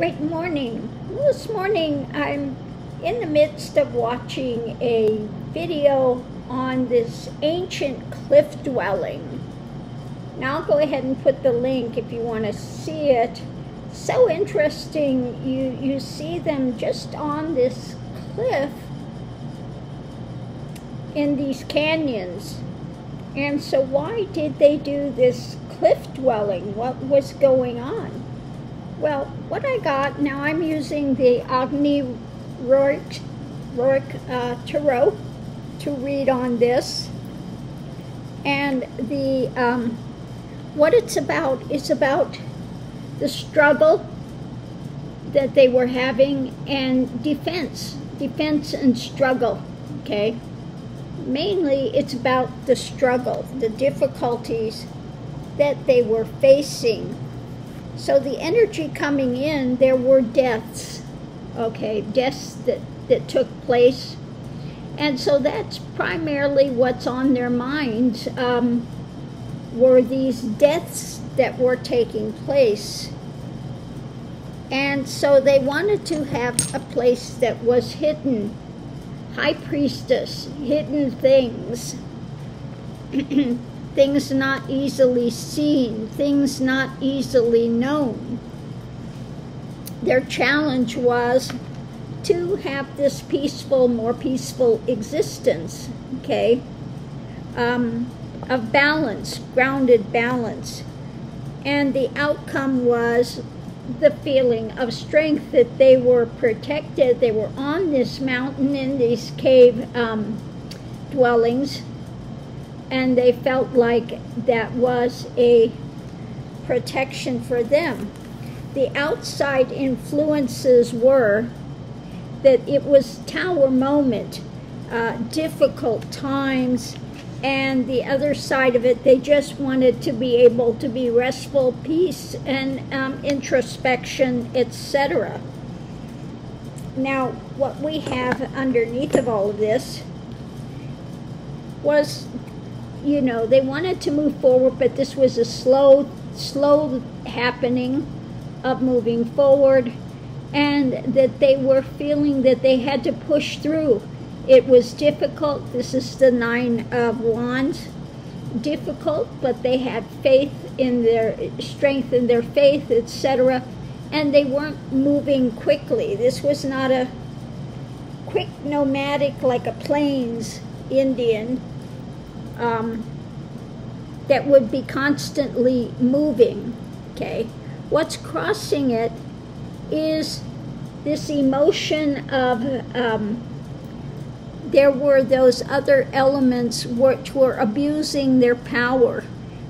Great morning. This morning I'm in the midst of watching a video on this ancient cliff dwelling. Now I'll go ahead and put the link if you want to see it. So interesting. You see them just on this cliff in these canyons. And so why did they do this cliff dwelling? What was going on? Well, what I got, now I'm using the Agni Rourke Tarot to read on this. And the what it's about is about the struggle that they were having and defense and struggle, okay? Mainly it's about the struggle, the difficulties that they were facing. So the energy coming in, there were deaths, okay, deaths that took place. And so that's primarily what's on their minds, were these deaths that were taking place. And so they wanted to have a place that was hidden, high priestess, hidden things. Things not easily seen, things not easily known. Their challenge was to have this peaceful, more peaceful existence, okay, of balance, grounded balance. And the outcome was the feeling of strength, that they were protected. They were on this mountain in these cave dwellings, and they felt like that was a protection for them. The outside influences were that it was tower moment, difficult times, and the other side of it, they just wanted to be able to be restful, peace, and introspection, etc. Now, what we have underneath of all of this was, you know, they wanted to move forward, but this was a slow happening of moving forward, and that they were feeling that they had to push through. It was difficult. This is the Nine of Wands. Difficult, but they had faith in their strength, in their faith, etc. And they weren't moving quickly. This was not a quick nomadic like a plains Indian that would be constantly moving, okay? What's crossing it is this emotion of there were those other elements which were abusing their power,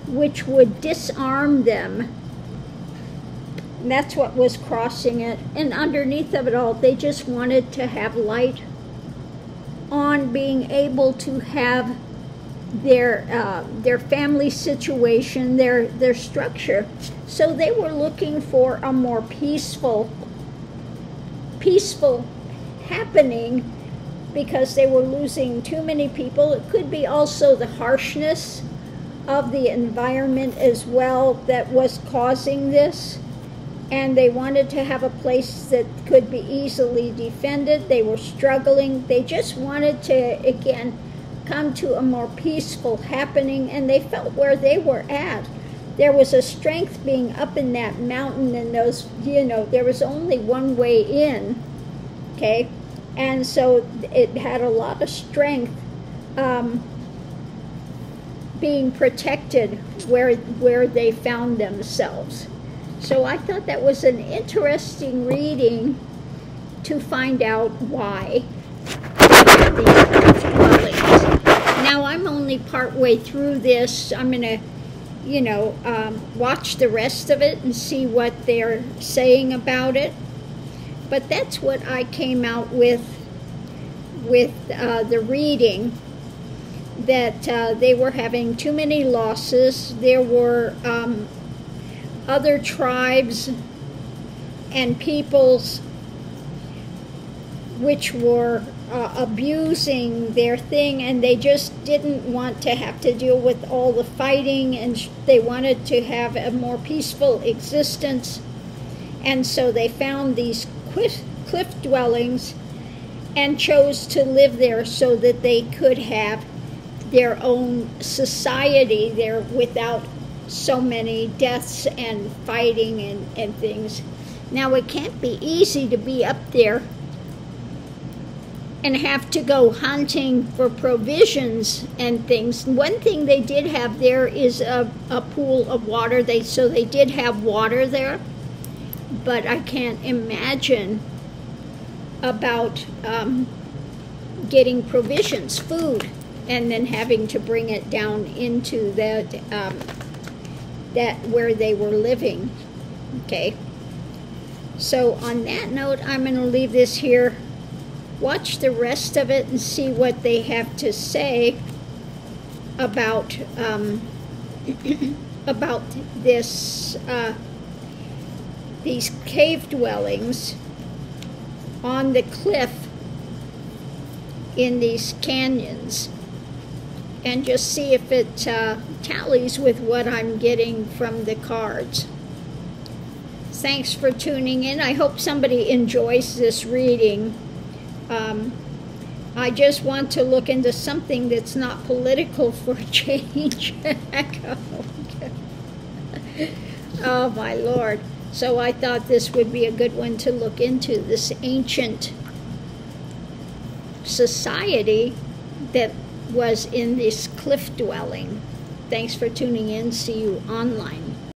which would disarm them. And that's what was crossing it. And underneath of it all, they just wanted to have light on being able to have their family situation, their structure. So they were looking for a more peaceful happening, because they were losing too many people. It could be also the harshness of the environment as well that was causing this. And they wanted to have a place that could be easily defended. They were struggling. They just wanted to, again, come to a more peaceful happening, and they felt where they were at. There was a strength being up in that mountain, and those, you know, there was only one way in, okay? And so it had a lot of strength being protected where they found themselves. So I thought that was an interesting reading to find out why these dwellings. Now I'm only part way through this. I'm going to, you know, watch the rest of it and see what they're saying about it. But that's what I came out with the reading, that they were having too many losses. There were other tribes and peoples which were abusing their thing, and they just didn't want to have to deal with all the fighting, and they wanted to have a more peaceful existence. And so they found these cliff dwellings and chose to live there so that they could have their own society there without so many deaths and fighting and things. Now, it can't be easy to be up there and have to go hunting for provisions and things. One thing they did have there is a pool of water. So they did have water there, but I can't imagine about getting provisions, food, and then having to bring it down into that where they were living. Okay. So on that note, I'm going to leave this here. Watch the rest of it and see what they have to say about about this these cave dwellings on the cliff in these canyons, and just see if it tallies with what I'm getting from the cards. Thanks for tuning in. I hope somebody enjoys this reading. I just want to look into something that's not political for a change. Oh my Lord. So I thought this would be a good one to look into, this ancient society that was in this cliff dwelling. Thanks for tuning in. See you online.